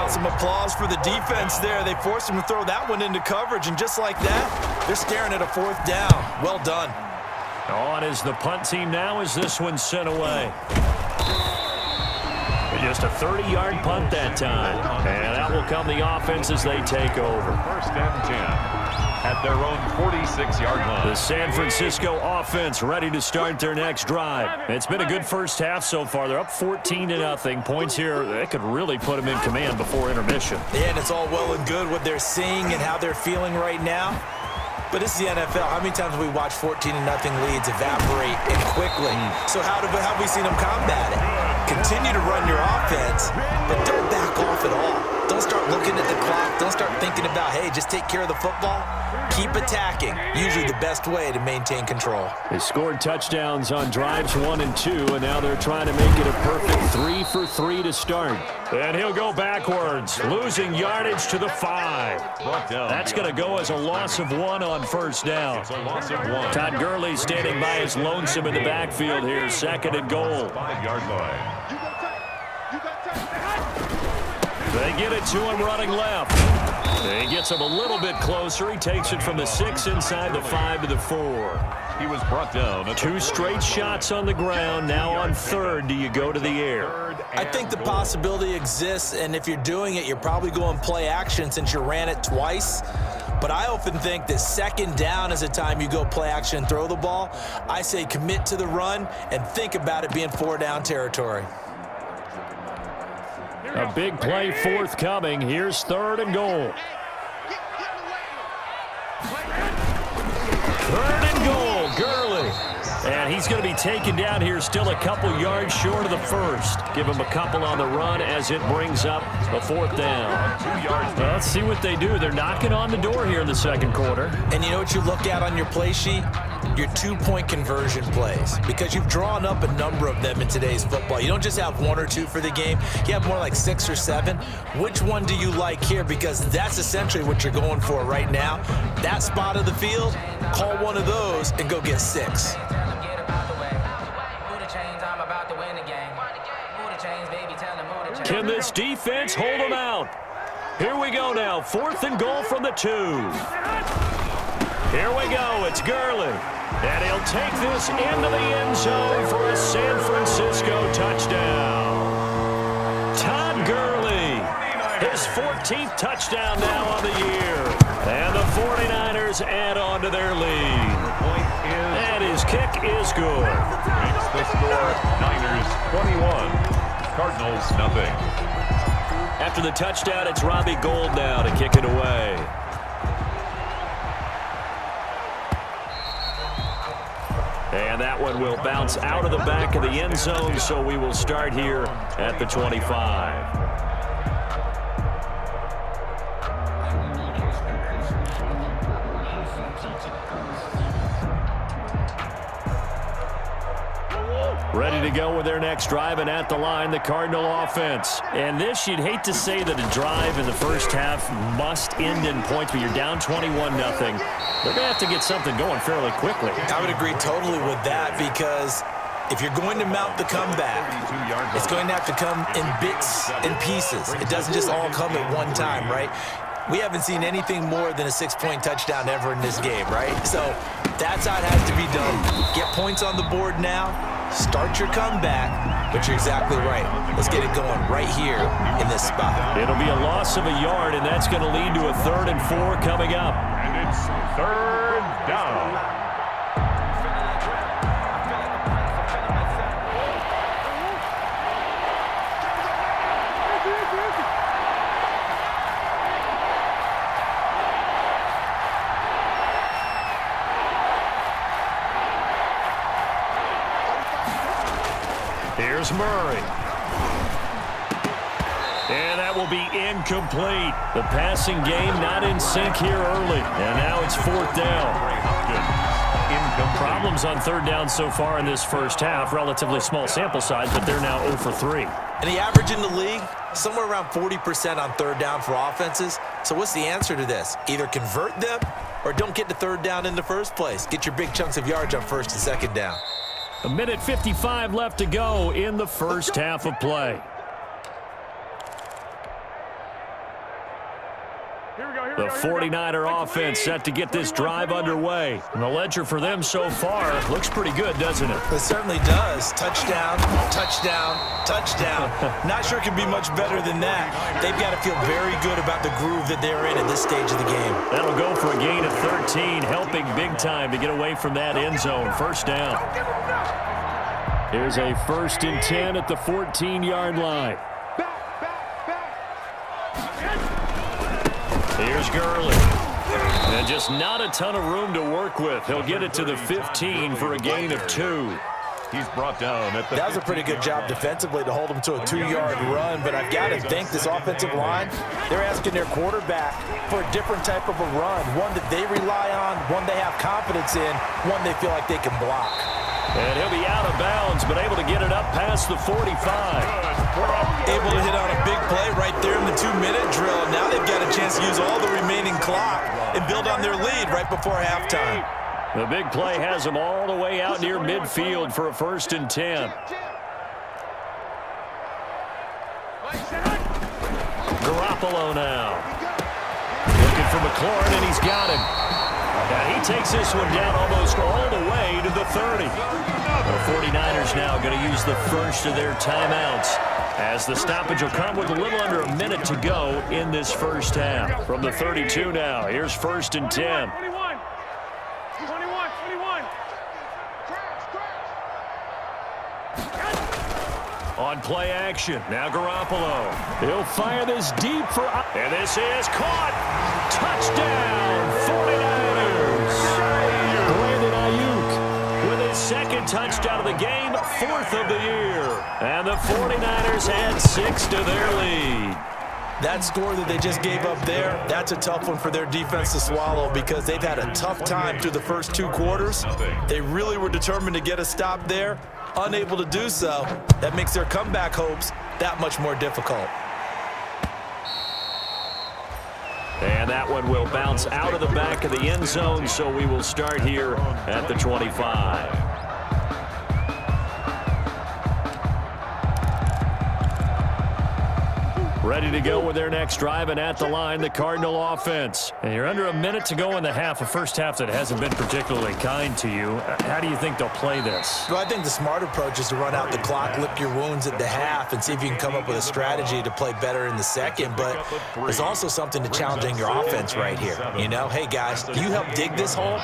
about some applause for the defense there? They forced him to throw that one into coverage, and just like that, they're staring at a 4th down. Well done. On is the punt team now as this one's sent away. Just a 30-yard punt that time. And out will come the offense as they take over. 1st and 10 at their own 46-yard line. The San Francisco offense ready to start their next drive. It's been a good first half so far. They're up 14-0. Points here, they could really put them in command before intermission. Yeah, and it's all well and good what they're seeing and how they're feeling right now. But this is the NFL. How many times have we watched 14-0 leads evaporate and quickly? So how have we seen them combat it? Continue to run your offense, but don't back off at all. Don't start looking at the clock. Don't start thinking about, hey, just take care of the football. Keep attacking. Usually the best way to maintain control. They scored touchdowns on drives 1 and 2, and now they're trying to make it a perfect 3 for 3 to start. And he'll go backwards, losing yardage to the 5. That's going to go as a loss of 1 on 1st down. It's a loss of 1. Todd Gurley standing by his lonesome in the backfield here, 2nd and goal. 5-yard line. They get it to him running left. He gets him a little bit closer. He takes it from the 6 inside the 5 to the 4. He was brought down. 2 straight shots on the ground. Now on 3rd, do you go to the air? I think the possibility exists, and if you're doing it, you're probably going play action since you ran it twice. But I often think that 2nd down is the time you go play action and throw the ball. I say commit to the run and think about it being 4-down territory. A big play forthcoming. Here's 3rd and goal. 3rd and goal, Gurley. And he's going to be taken down here still a couple yards short of the 1st. Give him a couple on the run as it brings up a 4th down. 2 yards. Well, let's see what they do. They're knocking on the door here in the 2nd quarter. And you know what you look at on your play sheet? Your 2-point conversion plays, because you've drawn up a number of them in today's football. You don't just have 1 or 2 for the game. You have more like 6 or 7. Which one do you like here? Because that's essentially what you're going for right now. That spot of the field, call one of those and go get 6. Can this defense hold them out? Here we go now. 4th and goal from the 2. Here we go. It's Gurley. And he'll take this into the end zone for a San Francisco touchdown. Todd Gurley, his 14th touchdown now on the year. And the 49ers add on to their lead. And his kick is good. Makes the score Niners 21, Cardinals nothing. After the touchdown, it's Robbie Gould now to kick it away. And that one will bounce out of the back of the end zone, so we will start here at the 25. Ready to go with their next drive, and at the line, the Cardinal offense. And this, you'd hate to say that a drive in the first half must end in points, but you're down 21-0. They're going to have to get something going fairly quickly. I would agree totally with that, because if you're going to mount the comeback, it's going to have to come in bits and pieces. It doesn't just all come at one time, right? We haven't seen anything more than a 6-point touchdown ever in this game, right? So that's how it has to be done. Get points on the board now. Start your comeback, but you're exactly right. Let's get it going right here in this spot. It'll be a loss of a yard, and that's going to lead to a 3rd and 4 coming up. And it's 3rd down. Here's Murray. And that will be incomplete. The passing game not in sync here early. And now it's 4th down. Problems on 3rd down so far in this first half. Relatively small sample size, but they're now 0 for 3. And the average in the league, somewhere around 40% on 3rd down for offenses. So what's the answer to this? Either convert them or don't get to 3rd down in the first place. Get your big chunks of yards on 1st and 2nd down. A minute 55 left to go in the first half of play. The 49er offense set to get this drive underway. And the ledger for them so far looks pretty good, doesn't it? It certainly does. Touchdown, touchdown, touchdown. Not sure it can be much better than that. They've got to feel very good about the groove that they're in at this stage of the game. That'll go for a gain of 13, helping big time to get away from that end zone. First down. Here's a 1st and 10 at the 14-yard line. Here's Gurley. And just not a ton of room to work with. He'll get it to the 15 for a gain of 2. He's brought down at the That was a pretty good job defensively to hold him to a 2-yard run, but I've got to think this offensive line, they're asking their quarterback for a different type of a run, one that they rely on, one they have confidence in, one they feel like they can block. And he'll be out of bounds, but able to get it up past the 45. Able to hit on a big play right there in the 2-minute drill. Now they've got a chance to use all the remaining clock and build on their lead right before halftime. The big play has them all the way out near midfield for a 1st and 10. Garoppolo now. Looking for McLaurin, and he's got him. And he takes this one down almost all the way to the 30. The 49ers now going to use the first of their timeouts, as the stoppage will come with a little under a minute to go in this first half. From the 32 now, here's 1st and 10. 21. On play action, now Garoppolo. He'll fire this deep for... And this is caught. Touchdown, 49ers. Brandon Ayuk with his 2nd touchdown of the game, 4th of the year. And the 49ers add 6 to their lead. That score that they just gave up there, that's a tough one for their defense to swallow because they've had a tough time through the first 2 quarters. They really were determined to get a stop there, unable to do so. That makes their comeback hopes that much more difficult. And that one will bounce out of the back of the end zone, so we will start here at the 25. Ready to go with their next drive, and at the line, the Cardinal offense. And you're under a minute to go in the half, a first half that hasn't been particularly kind to you. How do you think they'll play this? Well, I think the smart approach is to run out the clock, lick your wounds at the half, and see if you can come up with a strategy to play better in the second. But there's also something to challenging your offense right here. You know, hey, guys, you help dig this hole.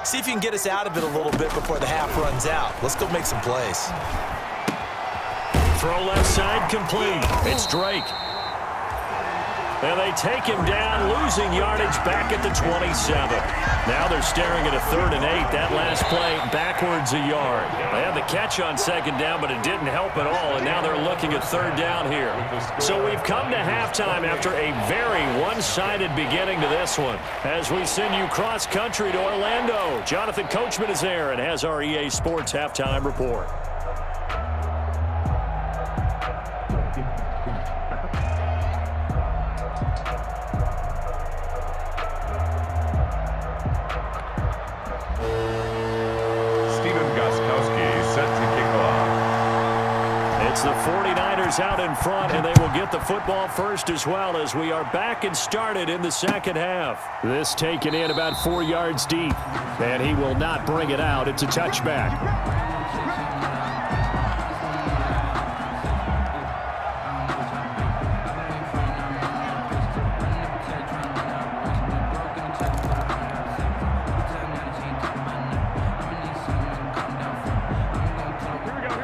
See if you can get us out of it a little bit before the half runs out. Let's go make some plays. Throw left side complete. It's Drake. And they take him down, losing yardage back at the 27. Now they're staring at a 3rd and 8. That last play backwards a yard. They had the catch on 2nd down, but it didn't help at all, and now they're looking at 3rd down here. So we've come to halftime after a very one-sided beginning to this one. As we send you cross-country to Orlando, Jonathan Coachman is there and has our EA Sports halftime report. The 49ers out in front, and they will get the football first as well, as we are back and started in the second half. This taken in about 4 yards deep, and he will not bring it out. It's a touchback.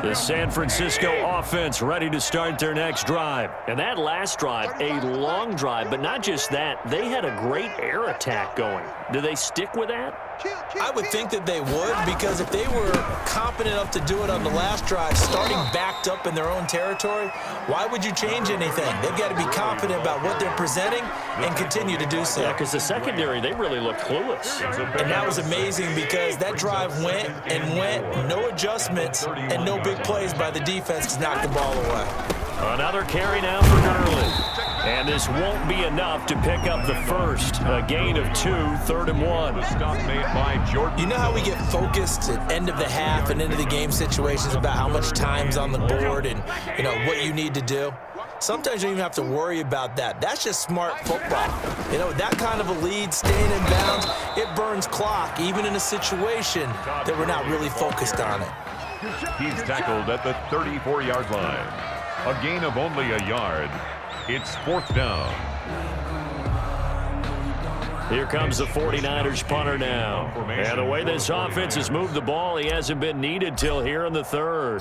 The San Francisco offense ready to start their next drive. And that last drive, a long drive, but not just that. They had a great air attack going. Do they stick with that? I would think that they would, because if they were competent enough to do it on the last drive, starting backed up in their own territory, why would you change anything? They've got to be confident about what they're presenting and continue to do so. Yeah, because the secondary, they really looked clueless. And that was amazing because that drive went and went, no adjustments, and no big plays by the defense to knock the ball away. Another carry now for Gurley. And this won't be enough to pick up the first. A gain of 2, 3rd and 1. The stop made by Jordan. You know how we get focused at end of the half and into the game situations about how much time's on the board and, you know, what you need to do? Sometimes you don't even have to worry about that. That's just smart football. You know, that kind of a lead, staying in bounds, it burns clock, even in a situation that we're not really focused on it. He's tackled at the 34-yard line. A gain of only a yard. It's 4th down. Here comes the 49ers punter now. And the way this offense has moved the ball, he hasn't been needed till here in the 3rd.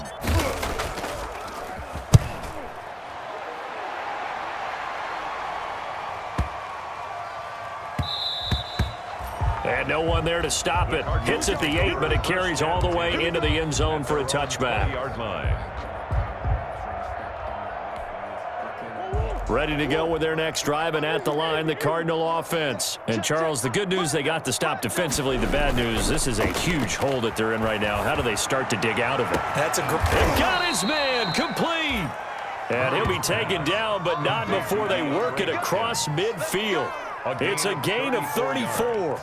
And no one there to stop it. Hits at the 8, but it carries all the way into the end zone for a touchback. Ready to go with their next drive, and at the line, the Cardinal offense. And, Charles, the good news, they got the stop defensively. The bad news, this is a huge hole that they're in right now. How do they start to dig out of it? That's a good And got his man complete. And he'll be taken down, but not before they work it across midfield. It's a gain of 34.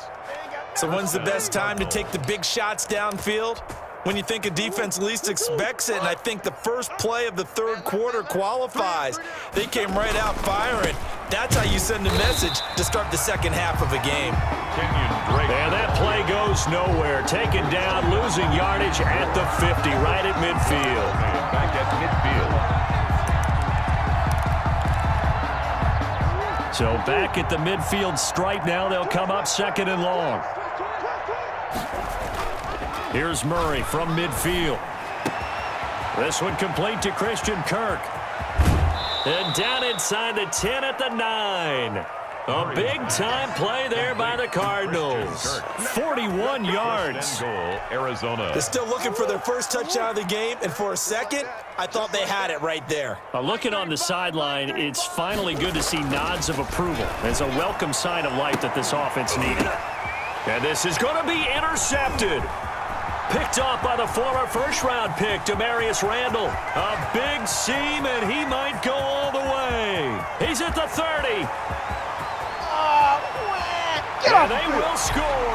So when's the best time to take the big shots downfield? When you think a defense least expects it, and I think the first play of the 3rd quarter qualifies. They came right out firing. That's how you send a message to start the second half of a game. And that play goes nowhere. Taken down, losing yardage at the 50, right at midfield. Back at midfield. So back at the midfield stripe now, they'll come up 2nd and long. Here's Murray from midfield. This one complete to Christian Kirk. And down inside the 10 at the 9. A big-time play there by the Cardinals. 41 yards. Goal, Arizona. They're still looking for their first touchdown of the game, and for a second, I thought they had it right there. Looking on the sideline, it's finally good to see nods of approval. It's a welcome sign of life that this offense needed. And this is going to be intercepted. Picked off by the former first-round pick, Demarius Randall. A big seam, and he might go all the way. He's at the 30. Oh, man. Get and off they will score.